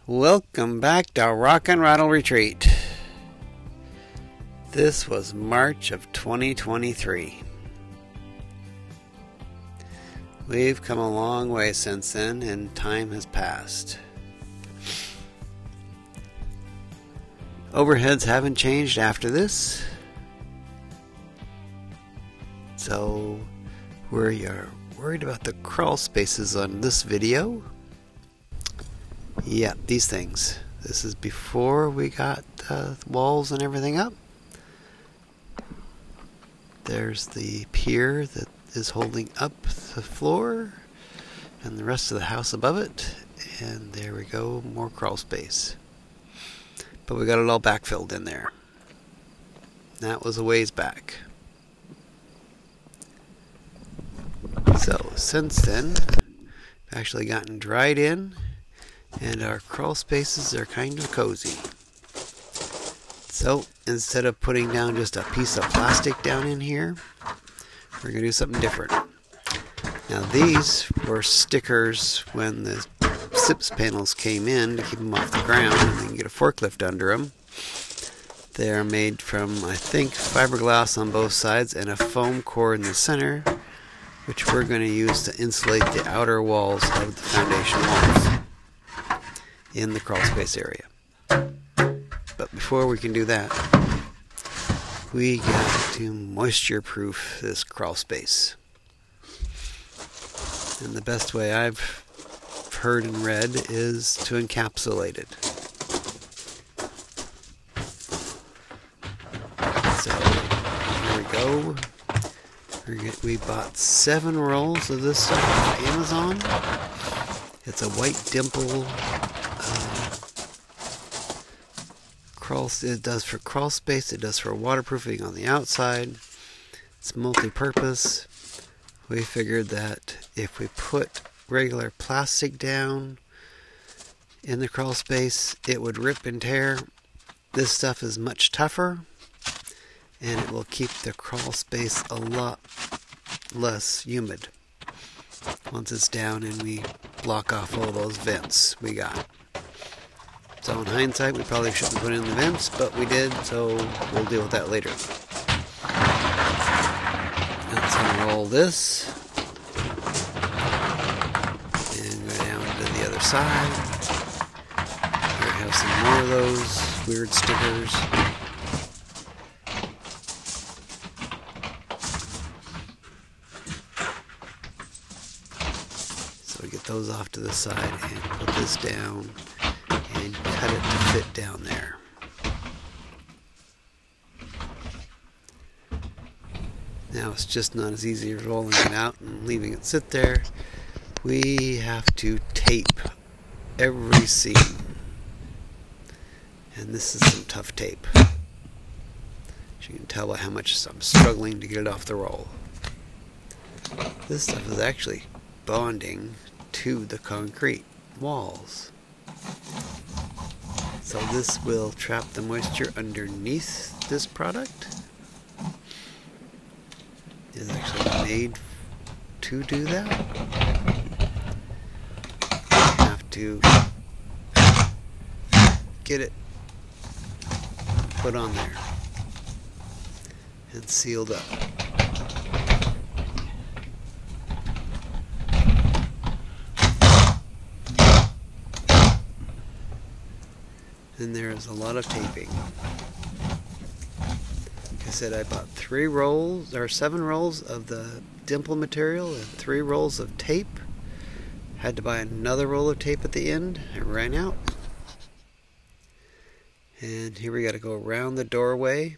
Welcome back to Rock and Rattle Retreat. This was March of 2023. We've come a long way since then, and time has passed. Overheads haven't changed after this, so we're worried about the crawl spaces on this video. Yeah, these things. This is before we got the walls and everything up. There's the pier that is holding up the floor and the rest of the house above it. And there we go, more crawl space. But we got it all backfilled in there. That was a ways back. So since then, we've actually gotten dried in. And our crawl spaces are kind of cozy. So instead of putting down just a piece of plastic down in here, we're going to do something different. Now these were stickers when the SIPS panels came in to keep them off the ground and we can get a forklift under them. They are made from, I think, fiberglass on both sides and a foam core in the center, which we're going to use to insulate the outer walls of the foundation walls in the crawl space area. But before we can do that, we got to moisture proof this crawl space. And the best way I've heard and read is to encapsulate it. So here we go. We bought 7 rolls of this stuff on Amazon. It's a white dimple. It does for crawl space, it does for waterproofing on the outside. It's multi-purpose. We figured that if we put regular plastic down in the crawl space, it would rip and tear. This stuff is much tougher, and it will keep the crawl space a lot less humid once it's down and we block off all those vents we got. So in hindsight, we probably shouldn't put in the vents, but we did, so we'll deal with that later. Let's unroll this and go down to the other side. Here we have some more of those weird stickers. So we get those off to the side and put this down and cut it to fit down there. Now it's just not as easy as rolling it out and leaving it sit there. We have to tape every seam. And this is some tough tape. As you can tell by how much I'm struggling to get it off the roll. This stuff is actually bonding to the concrete walls. So this will trap the moisture underneath this product. It is actually made to do that. You have to get it put on there and sealed up. And there is a lot of taping. Like I said, I bought 7 rolls of the dimple material and 3 rolls of tape. Had to buy another roll of tape at the end. It ran out. And here we got to go around the doorway.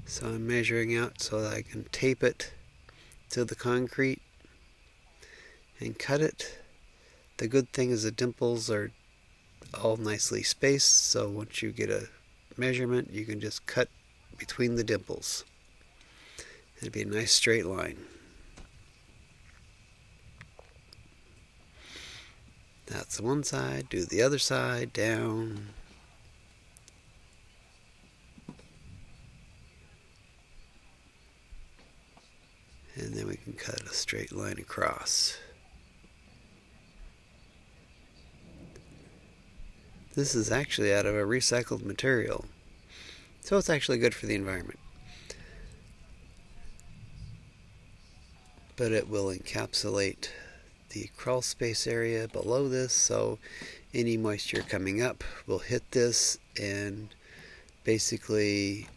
So I'm measuring out so that I can tape it to the concrete and cut it. The good thing is the dimples are all nicely spaced, so once you get a measurement, you can just cut between the dimples. It'll be a nice straight line. That's the one side, do the other side, down. And then we can cut a straight line across. This is actually out of a recycled material, so it's actually good for the environment. But it will encapsulate the crawl space area below this, so any moisture coming up will hit this and basically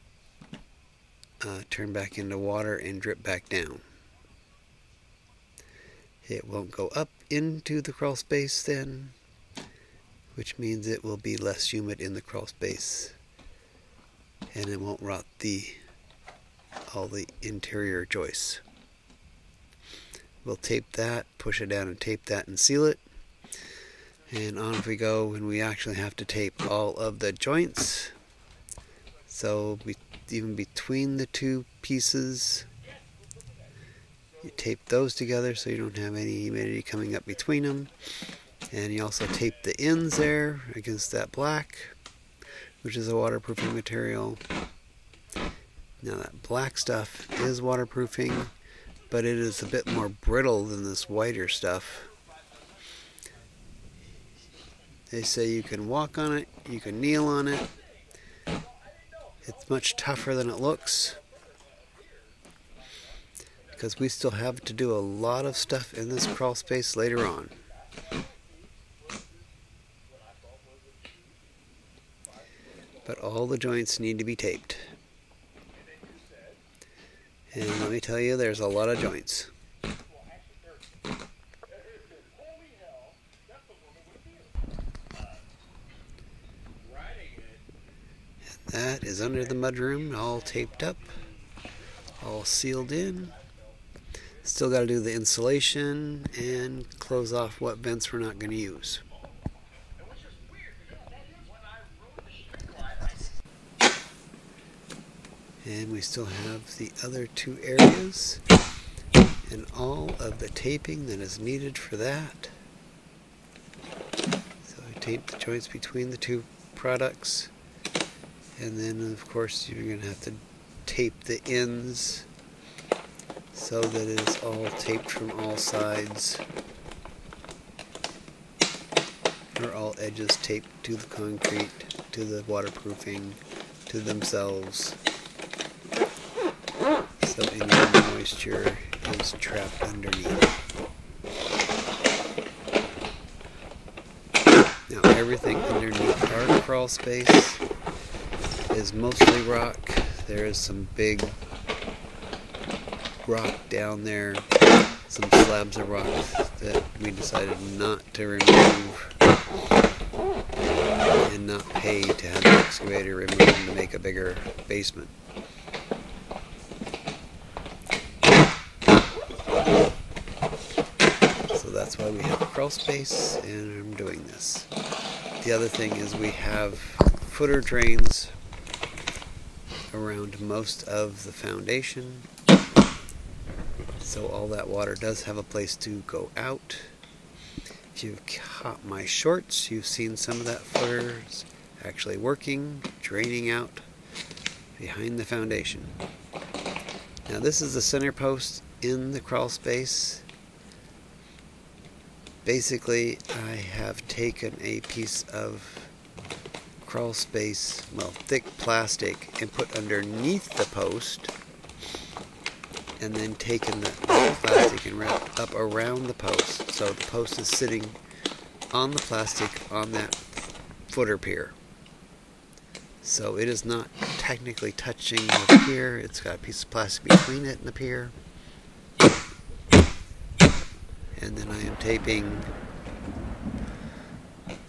turn back into water and drip back down. It won't go up into the crawl space then, which means it will be less humid in the crawl space, and it won't rot all the interior joists. We'll tape that, push it down and tape that and seal it. And on we go when we actually have to tape all of the joints. So even between the two pieces, you tape those together so you don't have any humidity coming up between them. And you also tape the ends there against that black, which is a waterproofing material. Now that black stuff is waterproofing, but it is a bit more brittle than this whiter stuff. They say you can walk on it, you can kneel on it. It's much tougher than it looks, because we still have to do a lot of stuff in this crawl space later on. But all the joints need to be taped. And let me tell you, there's a lot of joints. And that is under the mudroom, all taped up, all sealed in. Still got to do the insulation and close off what vents we're not going to use. And we still have the other two areas and all of the taping that is needed for that. So I tape the joints between the two products, and then of course you're going to have to tape the ends so that it is all taped from all sides, or all edges taped to the concrete, to the waterproofing, to themselves, so any moisture is trapped underneath. Now everything underneath our crawl space is mostly rock. There is some big rock down there, some slabs of rock that we decided not to remove and not pay to have the excavator remove them to make a bigger basement. So that's why we have a crawl space, and I'm doing this. The other thing is we have footer drains around most of the foundation, so all that water does have a place to go out. If you've caught my shorts, you've seen some of that footers actually working, draining out behind the foundation. Now this is the center post in the crawl space. Basically, I have taken a piece of crawl space, well, thick plastic, and put underneath the post, and then taken the plastic and wrapped up around the post. So the post is sitting on the plastic on that footer pier. So it is not technically touching the pier. It's got a piece of plastic between it and the pier. And then I am taping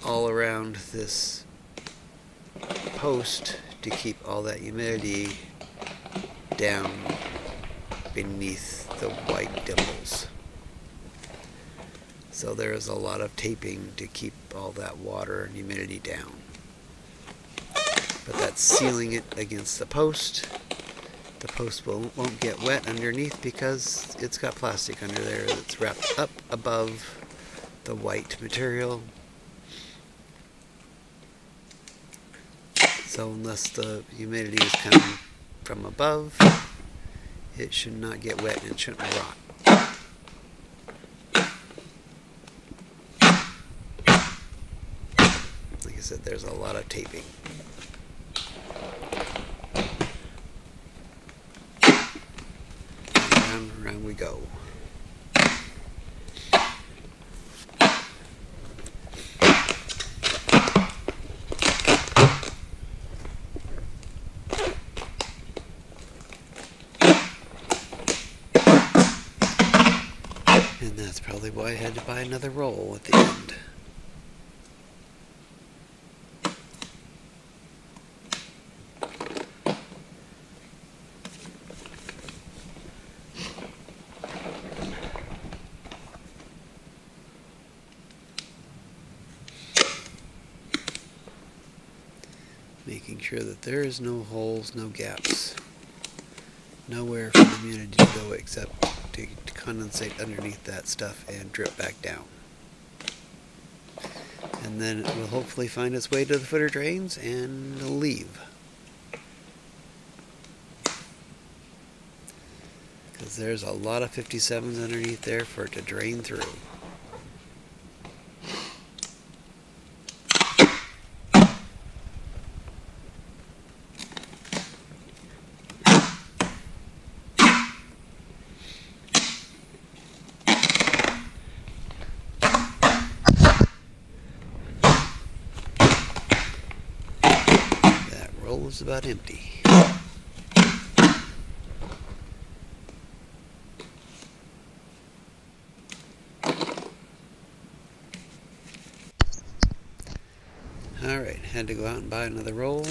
all around this post to keep all that humidity down beneath the white dimples. So there is a lot of taping to keep all that water and humidity down. But that's sealing it against the post. The post won't get wet underneath because it's got plastic under there that's wrapped up above the white material. So unless the humidity is coming from above, it should not get wet and it shouldn't rot. Like I said, there's a lot of taping. Round and round we go. And that's probably why I had to buy another roll at the end. Making sure that there is no holes, no gaps. Nowhere for the immunity to go except to condensate underneath that stuff and drip back down. And then it will hopefully find its way to the footer drains and leave. Because there's a lot of 57s underneath there for it to drain through. Is about empty. Alright, had to go out and buy another roll.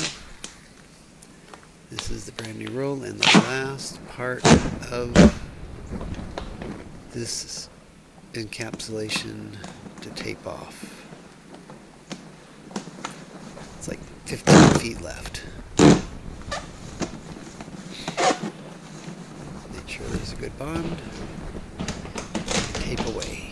This is the brand new roll and the last part of this encapsulation to tape off. It's like 15 feet left. Make sure there's a good bond. Tape away.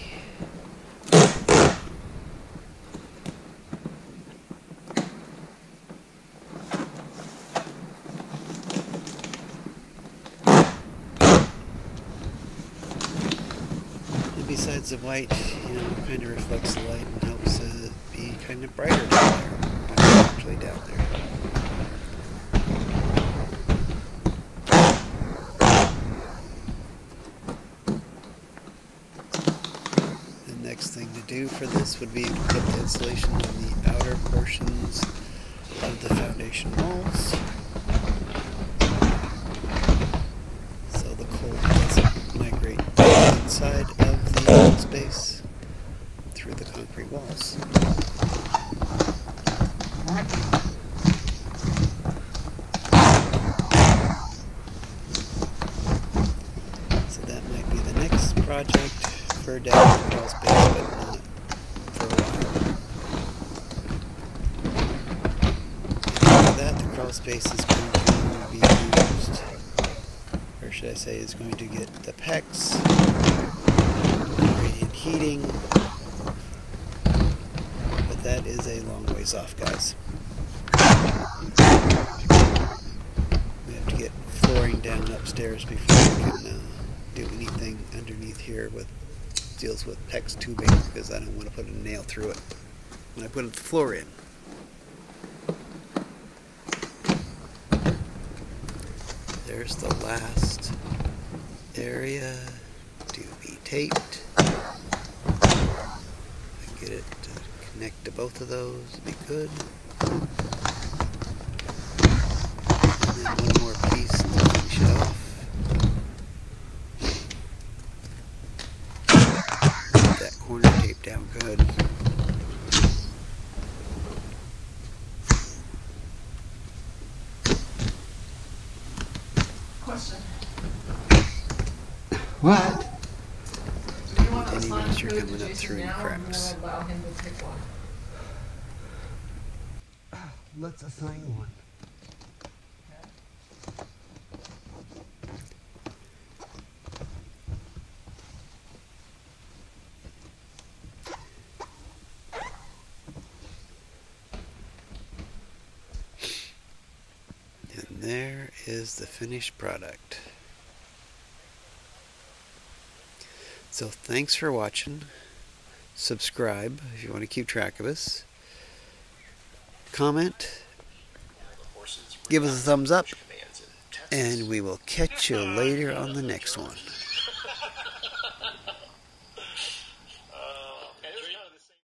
And besides the white, kind of reflects the light and helps it be kind of brighter down there. Actually down there. Next thing to do for this would be to put the insulation on the outer portions of the foundation walls so the cold doesn't migrate inside of the wall space through the concrete walls. So that might be the next project for down the crawl space, but not for a while. After that, the crawl space is going to be used, or should I say, is going to get the PEX, radiant heating, but that is a long ways off, guys. We have to get flooring down upstairs before we can do anything underneath here with deals with PEX tubing, because I don't want to put a nail through it when I put the floor in. There's the last area to be taped. If I can get it to connect to both of those, it'd be good. And then one more piece to finish it off. Corner tape down good. Question. What? Do you want to Any assign moisture food coming to up Jason through any now, or cracks. will allow him to pick one? Let's assign one. And there is the finished product. So thanks for watching. Subscribe if you want to keep track of us. comment, give us a thumbs up, and we will catch you later on the next one.